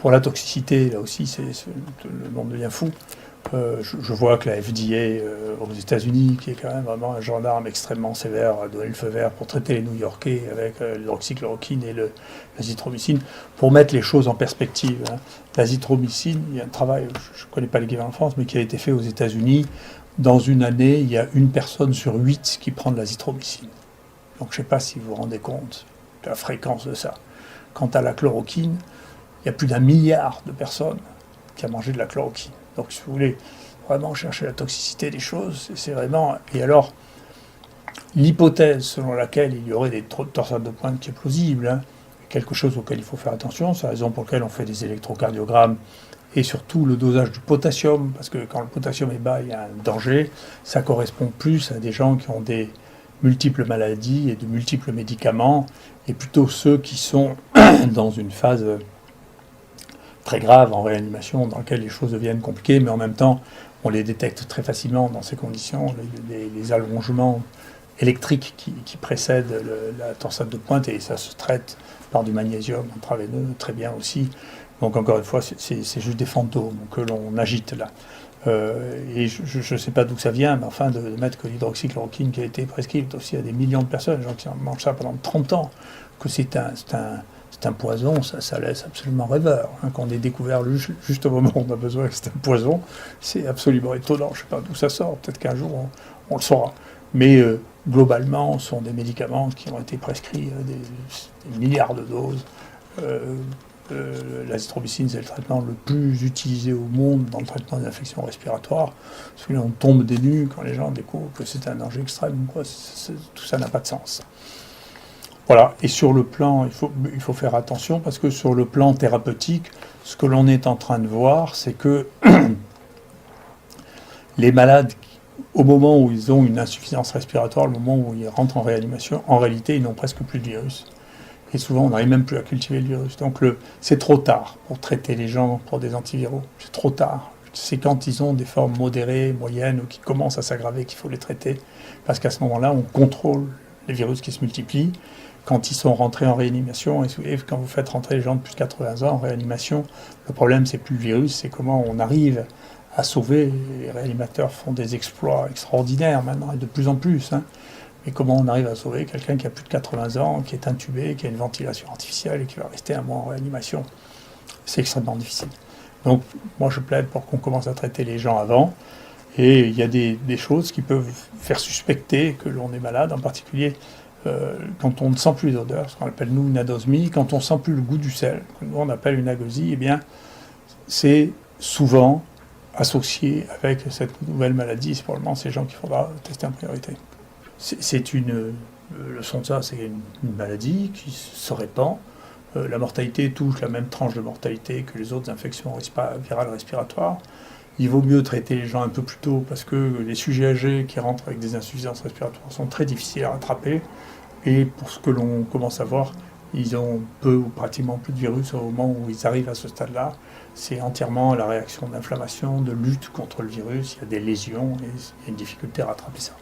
Pour la toxicité, là aussi, le monde devient fou. Je vois que la FDA aux États-Unis, qui est quand même vraiment un gendarme extrêmement sévère, a donné le feu vert pour traiter les New-Yorkais avec l'hydroxychloroquine et l'azithromycine, pour mettre les choses en perspective. Hein. L'azithromycine, il y a un travail, je ne connais pas l'équivalent en France, mais qui a été fait aux États-Unis. Dans une année, il y a 1 personne sur 8 qui prend de l'azithromycine. Donc je ne sais pas si vous vous rendez compte de la fréquence de ça. Quant à la chloroquine, il y a plus d'1 milliard de personnes qui ont mangé de la chloroquine. Donc, si vous voulez vraiment chercher la toxicité des choses, c'est vraiment... Et alors, l'hypothèse selon laquelle il y aurait des torsades de pointe qui est plausible, hein, quelque chose auquel il faut faire attention, c'est la raison pour laquelle on fait des électrocardiogrammes, et surtout le dosage du potassium, parce que quand le potassium est bas, il y a un danger. Ça correspond plus à des gens qui ont des multiples maladies et de multiples médicaments, et plutôt ceux qui sont dans une phase très grave en réanimation, dans laquelle les choses deviennent compliquées, mais en même temps, on les détecte très facilement dans ces conditions, les allongements électriques qui précèdent la torsade de pointe, et ça se traite par du magnésium intraveineux très bien aussi. Donc encore une fois, c'est juste des fantômes que l'on agite là. Et je ne sais pas d'où ça vient, mais enfin, de mettre que l'hydroxychloroquine qui a été prescrite aussi à des millions de personnes, des gens qui en mangent ça pendant 30 ans, que c'est un poison, ça laisse absolument rêveur. Hein, qu'on ait découvert juste au moment où on a besoin que c'est un poison, c'est absolument étonnant. Je ne sais pas d'où ça sort, peut-être qu'un jour on le saura. Mais globalement, ce sont des médicaments qui ont été prescrits des milliards de doses. L'azithromycine, c'est le traitement le plus utilisé au monde dans le traitement des infections respiratoires. Parce que là, on tombe des nues quand les gens découvrent que c'est un danger extrême. Quoi. Tout ça n'a pas de sens. Voilà, et sur le plan, il faut faire attention, parce que sur le plan thérapeutique, ce que l'on est en train de voir, c'est que les malades, au moment où ils ont une insuffisance respiratoire, le moment où ils rentrent en réanimation, en réalité, ils n'ont presque plus de virus. Et souvent, on n'arrive même plus à cultiver le virus. Donc c'est trop tard pour traiter les gens pour des antiviraux. C'est trop tard. C'est quand ils ont des formes modérées, moyennes, ou qui commencent à s'aggraver qu'il faut les traiter. Parce qu'à ce moment-là, on contrôle les virus qui se multiplient. Quand ils sont rentrés en réanimation, et quand vous faites rentrer les gens de plus de 80 ans en réanimation, le problème, c'est plus le virus, c'est comment on arrive à sauver. Les réanimateurs font des exploits extraordinaires maintenant, et de plus en plus. Hein. Mais comment on arrive à sauver quelqu'un qui a plus de 80 ans, qui est intubé, qui a une ventilation artificielle et qui va rester 1 mois en réanimation? C'est extrêmement difficile. Donc, moi, je plaide pour qu'on commence à traiter les gens avant. Et il y a des choses qui peuvent faire suspecter que l'on est malade, en particulier quand on ne sent plus l'odeur, ce qu'on appelle nous une anosmie, quand on ne sent plus le goût du sel, que nous on appelle une agosie, eh bien, c'est souvent associé avec cette nouvelle maladie. C'est probablement ces gens qu'il faudra tester en priorité. C'est une leçon de ça, c'est une maladie qui se répand. La mortalité touche la même tranche de mortalité que les autres infections virales respiratoires. Il vaut mieux traiter les gens un peu plus tôt, parce que les sujets âgés qui rentrent avec des insuffisances respiratoires sont très difficiles à rattraper. Et pour ce que l'on commence à voir, ils ont peu ou pratiquement plus de virus au moment où ils arrivent à ce stade-là. C'est entièrement la réaction d'inflammation, de lutte contre le virus. Il y a des lésions et il y a une difficulté à rattraper ça.